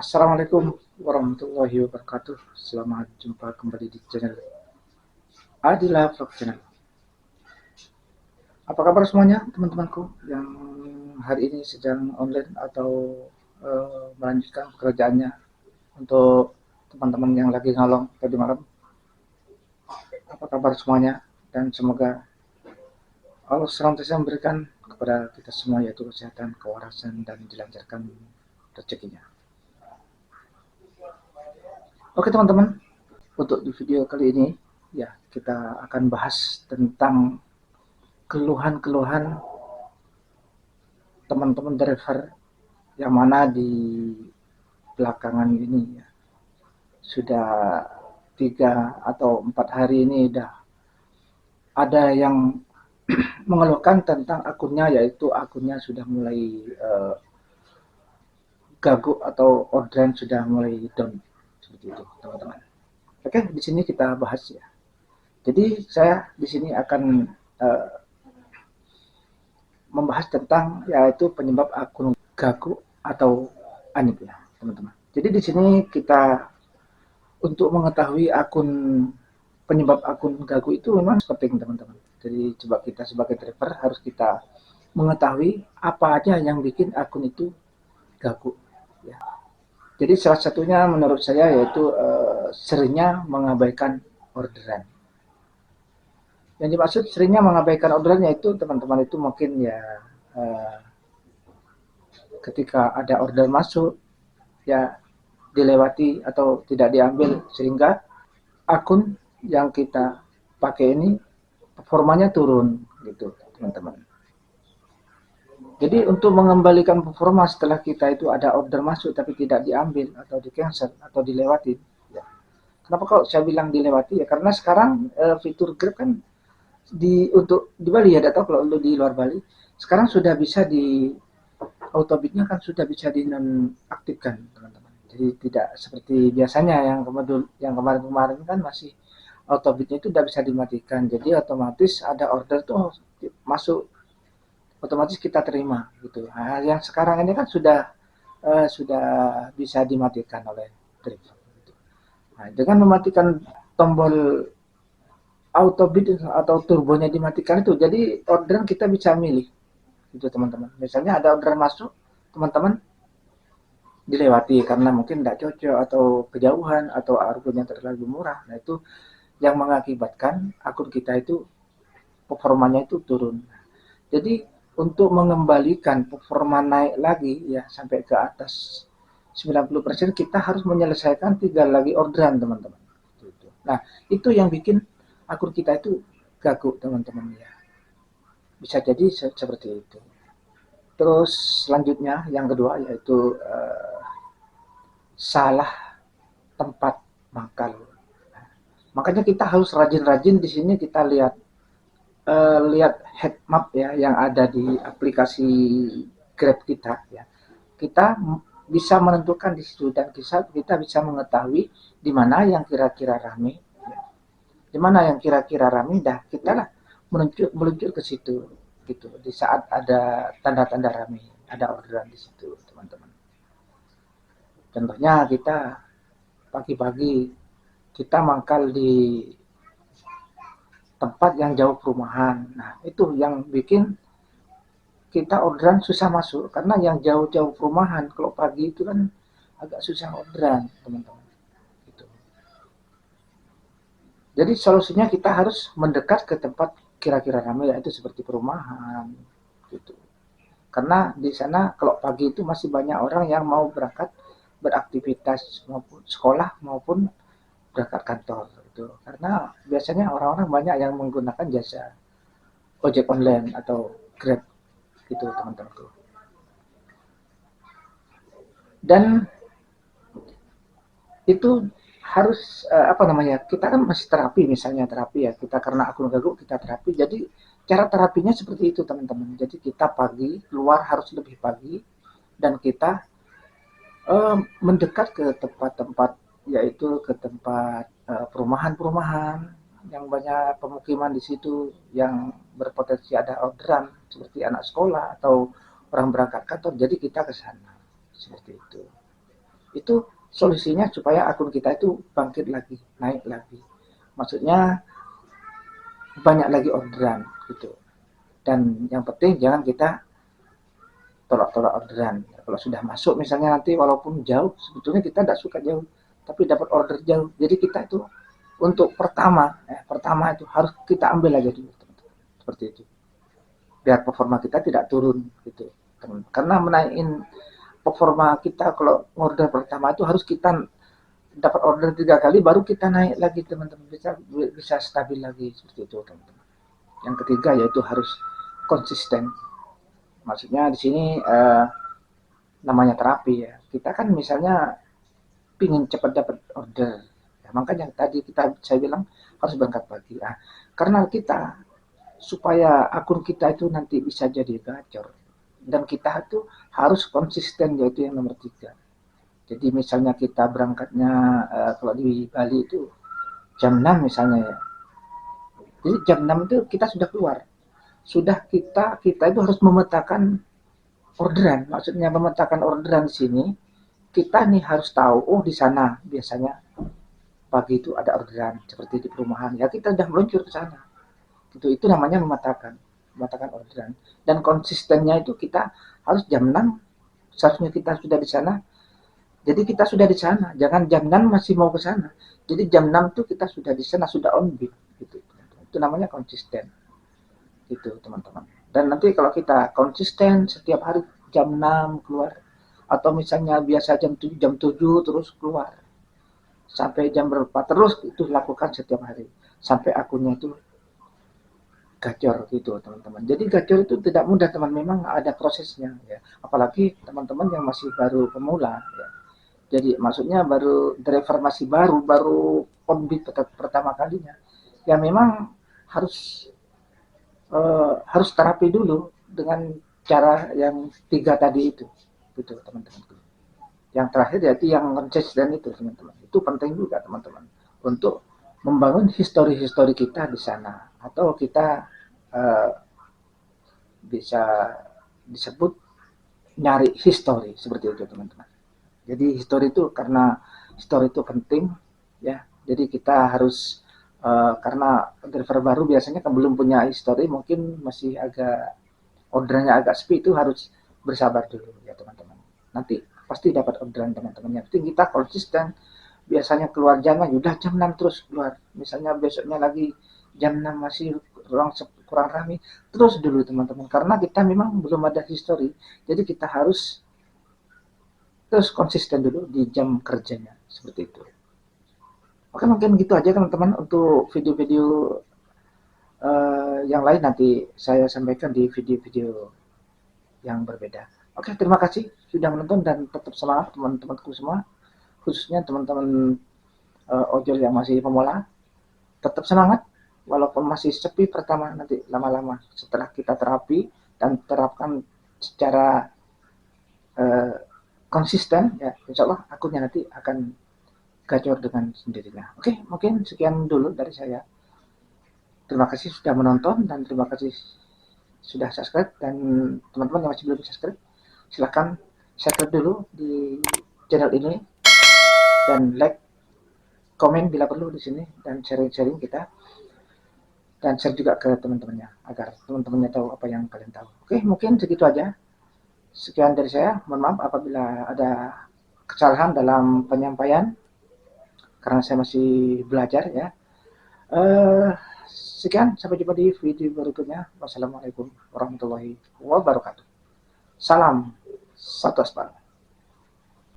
Assalamualaikum warahmatullahi wabarakatuh. Selamat jumpa kembali di channel Adila Vlog Channel. Apa kabar semuanya teman-temanku yang hari ini sedang online atau melanjutkan pekerjaannya? Untuk teman-teman yang lagi ngalong tadi malam, apa kabar semuanya? Dan semoga Allah senantiasa memberikan kepada kita semua yaitu kesehatan, kewarasan, dan dilancarkan rezekinya. Oke teman-teman, untuk di video kali ini ya kita akan bahas tentang keluhan-keluhan teman-teman driver yang mana di belakangan ini ya, sudah 3 atau 4 hari ini udah ada yang mengeluhkan tentang akunnya, yaitu akunnya sudah mulai gaguk atau orderan sudah mulai down seperti itu teman-teman. Oke, di sini kita bahas ya. Jadi saya di sini akan uh, membahas tentang yaitu penyebab akun gaguk atau anip ya teman-teman. Jadi di sini kita untuk mengetahui akun penyebab akun gaguk itu memang penting teman-teman. Jadi coba kita sebagai driver harus kita mengetahui apa aja yang bikin akun itu gaguk. Ya. Jadi salah satunya menurut saya yaitu seringnya mengabaikan orderan. Yang dimaksud seringnya mengabaikan orderannya itu teman-teman itu mungkin ya eh, ketika ada order masuk ya dilewati atau tidak diambil sehingga akun yang kita pakai ini performanya turun gitu teman-teman. Jadi untuk mengembalikan performa setelah kita itu ada order masuk tapi tidak diambil atau di cancel atau dilewati. Ya. Kenapa kalau saya bilang dilewati ya karena sekarang fitur Grab kan untuk di Bali ya, tidak tahu kalau di luar Bali sekarang sudah bisa di autobitnya kan sudah bisa dinonaktifkan teman-teman. Jadi tidak seperti biasanya yang kemarin-kemarin kan masih autobitnya itu tidak bisa dimatikan. Jadi otomatis ada order tuh masuk otomatis kita terima gitu. Nah, yang sekarang ini kan sudah bisa dimatikan oleh driver. Gitu. Nah, dengan mematikan tombol autobit atau turbonya dimatikan itu, jadi orderan kita bisa milih gitu teman-teman. Misalnya ada orderan masuk, teman-teman dilewati karena mungkin tidak cocok atau kejauhan atau harganya terlalu murah. Nah itu yang mengakibatkan akun kita itu performanya itu turun. Jadi untuk mengembalikan performa naik lagi ya sampai ke atas 90% kita harus menyelesaikan 3 lagi orderan teman-teman. Nah itu yang bikin akun kita itu gaguk teman-teman ya. Bisa jadi seperti itu. Terus selanjutnya yang kedua yaitu salah tempat mangkal. Makanya kita harus rajin-rajin di sini kita lihat head map ya yang ada di aplikasi Grab kita ya. Kita bisa menentukan di situ dan kita bisa mengetahui di mana yang kira-kira ramai, ya. Di mana yang kira-kira ramai, dah kita lah meluncur ke situ gitu. Di saat ada tanda-tanda ramai, ada orderan di situ teman-teman. Contohnya kita pagi-pagi kita mangkal di tempat yang jauh perumahan. Nah, itu yang bikin kita orderan susah masuk karena yang jauh-jauh perumahan kalau pagi itu kan agak susah orderan, teman-teman. Gitu. Jadi solusinya kita harus mendekat ke tempat kira-kira ramai yaitu seperti perumahan gitu. Karena di sana kalau pagi itu masih banyak orang yang mau berangkat beraktivitas maupun sekolah maupun berangkat kantor gitu. Karena biasanya orang-orang banyak yang menggunakan jasa ojek online atau Grab gitu teman-temanku. Dan itu harus apa namanya? Kita kan masih terapi misalnya terapi ya. Kita karena akun gaguk kita terapi. Jadi cara terapinya seperti itu teman-teman. Jadi kita pagi keluar harus lebih pagi dan kita mendekat ke tempat-tempat yaitu ke tempat perumahan-perumahan yang banyak pemukiman di situ yang berpotensi ada orderan seperti anak sekolah atau orang berangkat kantor. Jadi kita ke sana seperti itu. Itu solusinya supaya akun kita itu bangkit lagi, naik lagi. Maksudnya banyak lagi orderan gitu. Dan yang penting jangan kita tolak-tolak orderan. Kalau sudah masuk misalnya nanti walaupun jauh, sebetulnya kita tidak suka jauh, tapi dapat order jauh. Jadi kita itu untuk pertama itu harus kita ambil aja dulu, teman-teman. Seperti itu. Biar performa kita tidak turun gitu. Karena menaikin performa kita kalau order pertama itu harus kita dapat order 3 kali baru kita naik lagi teman-teman, bisa stabil lagi seperti itu teman-teman. Yang ketiga yaitu harus konsisten. Maksudnya di sini namanya terapi ya. Kita kan misalnya pingin cepat dapat order. Ya, makanya tadi saya bilang harus berangkat pagi. Nah, karena kita supaya akun kita itu nanti bisa jadi gacor dan kita itu harus konsisten, yaitu yang nomor 3. Jadi misalnya kita berangkatnya kalau di Bali itu jam 6 misalnya ya. Jadi jam 6 itu kita sudah keluar. Sudah kita itu harus memetakan orderan. Maksudnya memetakan orderan di sini, kita nih harus tahu, oh di sana biasanya pagi itu ada orderan seperti di perumahan. Ya kita sudah meluncur ke sana. Itu namanya memetakan orderan. Dan konsistennya itu kita harus jam 6 seharusnya kita sudah di sana. Jadi kita sudah di sana, jangan jam 6 masih mau ke sana. Jadi jam 6 tuh kita sudah di sana, sudah on beat gitu. Itu namanya konsisten. Gitu, teman-teman. Dan nanti kalau kita konsisten setiap hari jam 6 keluar atau misalnya biasa jam 7 terus keluar sampai jam berapa terus itu lakukan setiap hari sampai akunnya itu gacor gitu teman-teman. Jadi gacor itu tidak mudah teman, memang ada prosesnya ya. Apalagi teman-teman yang masih baru pemula ya. Jadi maksudnya baru driver masih baru on beat pertama kalinya. Ya memang harus terapi dulu dengan cara yang 3 tadi itu. Gitu teman-teman. Yang terakhir yaitu yang konsisten itu teman-teman. Itu penting juga teman-teman untuk membangun histori-histori kita di sana atau kita bisa disebut nyari histori seperti itu teman-teman. Jadi histori itu karena histori itu penting ya. Jadi kita harus karena driver baru biasanya kan belum punya histori, mungkin masih agak orderannya agak sepi, itu harus bersabar dulu ya teman-teman. Nanti pasti dapat orderan teman-teman. Yang penting kita konsisten. Biasanya keluar jangan udah jam 6 terus keluar. Misalnya besoknya lagi jam 6 masih kurang ramai, terus dulu teman-teman. Karena kita memang belum ada histori. Jadi kita harus terus konsisten dulu di jam kerjanya seperti itu. Oke, mungkin gitu aja teman-teman untuk video-video yang lain nanti saya sampaikan di video-video yang berbeda. Oke, terima kasih sudah menonton dan tetap semangat teman-temanku semua, khususnya teman-teman ojol yang masih pemula. Tetap semangat walaupun masih sepi pertama, nanti lama-lama setelah kita terapi dan terapkan secara konsisten ya, insya Allah akunnya nanti akan gacor dengan sendirinya. Oke, mungkin sekian dulu dari saya. Terima kasih sudah menonton dan terima kasih sudah subscribe, dan teman-teman yang masih belum subscribe silahkan subscribe dulu di channel ini dan like, komen bila perlu di sini, dan sharing-sharing kita dan share juga ke teman-temannya agar teman-temannya tahu apa yang kalian tahu. Oke, mungkin segitu aja. Sekian dari saya. Mohon maaf apabila ada kesalahan dalam penyampaian karena saya masih belajar ya. Sekian, sampai jumpa di video berikutnya. Wassalamualaikum warahmatullahi wabarakatuh. Salam satu aspal.